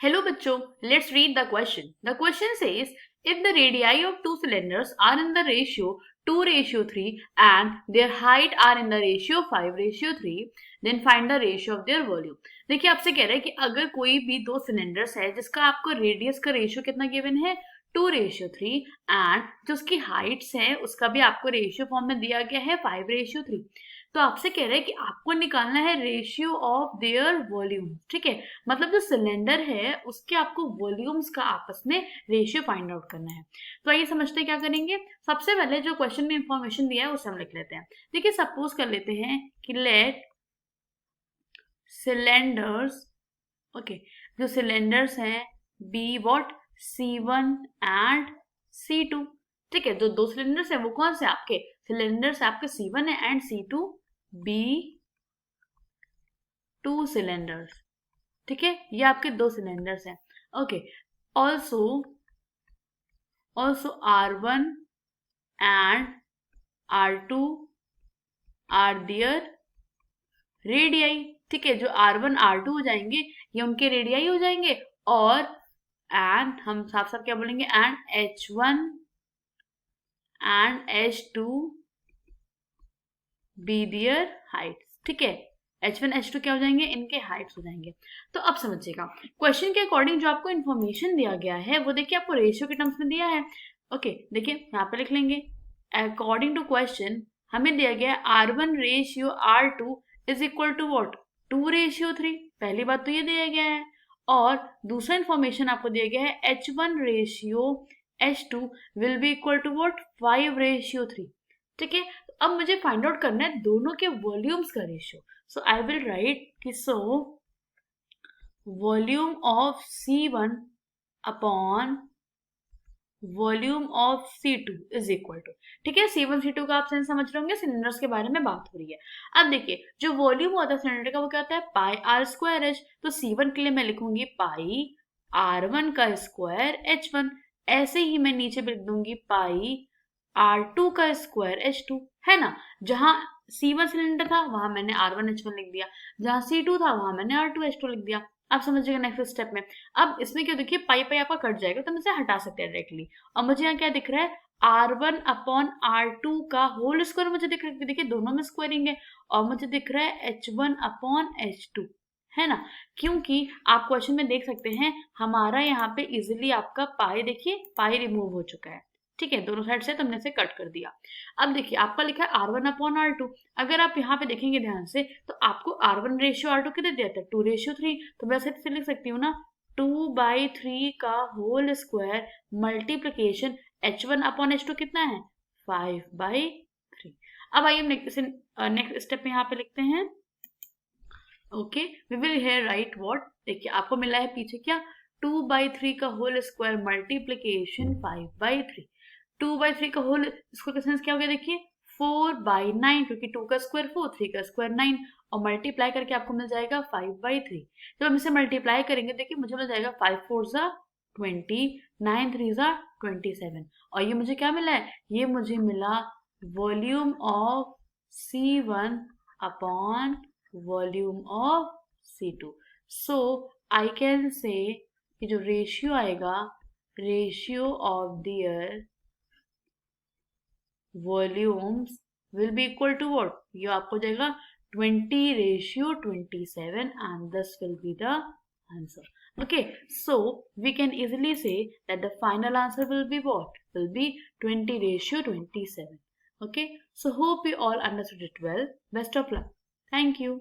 Hello बच्चों, let's read the question. The question says, if the radii of two cylinders are in the ratio 2:3 and their height are in the ratio 5:3, then find the ratio of their volume. देखिए आपसे कह रहा है कि अगर कोई भी दो सिलेंडर्स है जिसका आपको रेडियस का रेशियो कितना गिवन है 2:3 एंड जो उसकी हाइट्स है उसका भी आपको रेशियो फॉर्म में दिया गया है 5:3. तो आपसे कह रहा है कि आपको निकालना है रेशियो ऑफ देयर वॉल्यूम. ठीक है, मतलब जो सिलेंडर है उसके आपको वॉल्यूम्स का आपस में रेशियो फाइंड आउट करना है. तो आइए समझते हैं क्या करेंगे. सबसे पहले जो क्वेश्चन में इंफॉर्मेशन दिया है उसे हम लिख लेते हैं. देखिए सपोज कर लेते हैं कि लेट सिलेंडर्स, ओके, जो सिलेंडर्स हैं be what C1 and C2. ठीक है, जो दो सिलेंडर्स हैं वो कौन से आपके सिलेंडर्स आपके C1 है and C2 B to cylinders. ठीक है, ये आपके दो सिलेंडर्स हैं. Okay, also R1 and R2 are their radii. ठीक है, जो R1 R2 हो जाएंगे ये उनके रेडियाई हो जाएंगे. और एंड हम साफ साफ क्या बोलेंगे, and H1 and H2 B their Heights. ठीक है, H1 H2 क्या हो जाएंगे, इनके हाइट्स हो जाएंगे. तो अब समझिएगा क्वेश्चन के अकॉर्डिंग जो आपको इन्फॉर्मेशन दिया गया है वो देखिए आपको रेशियो के टर्म्स में दिया है. ओके, देखिए यहाँ पे लिख लेंगे अकॉर्डिंग टू क्वेश्चन हमें दिया गया है R1 ratio R2 is equal to what 2:3. पहली बात तो ये दिया गया है. और दूसरा इन्फॉर्मेशन आपको दिया गया है H1 ratio H2 will be equal to what 5:3. ठीक है, अब मुझे फाइंड आउट करना है दोनों के वॉल्यूम्स का ratio. So I will write कि so volume of C1 upon volume of C2 is equal to. ठीक है, C1 C2 का आप सेंस समझ रहे होंगे, सिलेंडर्स के बारे में बात हो रही है. अब देखिए जो वॉल्यूम होता है सिलेंडर का वो क्या होता है पाई R² H. तो C1 के लिए मैं लिखूंगी पाई R1 का स्क्वायर H1. ऐसे ही मैं नीचे भी लिख दूंगी पाई R2 का स्क्वायर H2. है ना, जहां C1 सिलेंडर था वहां मैंने R1 H1 लिख दिया, जहां C2 था वहां मैंने R2 H2 लिख दिया. आप समझिएगा नेक्स्ट स्टेप में. अब इसमें क्या देखिए पाई पाई आपका कट जाएगा तो हम इसे हटा सकते हैं डायरेक्टली. और मुझे यहाँ क्या दिख रहा है R1 अपॉन R2 का होल स्क्वायर मुझे दिख रहा है. देखिए दोनों में स्क्वायरिंग है. और मुझे दिख रहा है H1 अपॉन H2. है ना, क्योंकि आप क्वेश्चन में देख सकते हैं हमारा यहाँ पे इजिली आपका पाई देखिए पाई रिमूव हो चुका है. ठीक है, दोनों साइड से तो हमने इसे कट कर दिया. अब देखिए आपका लिखा है R1 अपॉन R2. अगर आप यहाँ पे देखेंगे ध्यान से तो आपको R1 रेशियो R2 कितने दिया था 2:3. तो वैसे से लिख सकती हूँ ना 2/3 का whole square multiplication H1 upon H2 कितना है 5/3. अब आइए नेक्स्ट स्टेप में यहाँ पे लिखते हैं. Okay, we will here write what. देखिए आपको मिला है पीछे क्या 2/3 का होल स्क्वायर मल्टीप्लीकेशन 5/3. 2/3 का होल स्क्वायर का सेंस क्या हो गया देखिए 4/9, क्योंकि 2 का स्क्वायर 4 3 का स्क्वायर 9 और मल्टीप्लाई करके आपको मिल जाएगा 5/3. जब हम इसे मल्टीप्लाई करेंगे देखिए मुझे मिल जाएगा 5 4 ज़ा 20 9 3 ज़ा 27. और ये मुझे क्या मिला है, ये मुझे मिला volume of C1 upon volume of C2. So I can say कि जो रेशियो आएगा ratio of their volumes will be equal to what, ये आपको जाएगा 20:27 and this will be the answer. Okay, so we can easily say that the final answer will be what? Will be 20:27. Okay, so hope you all understood it well. Best of luck. Thank you.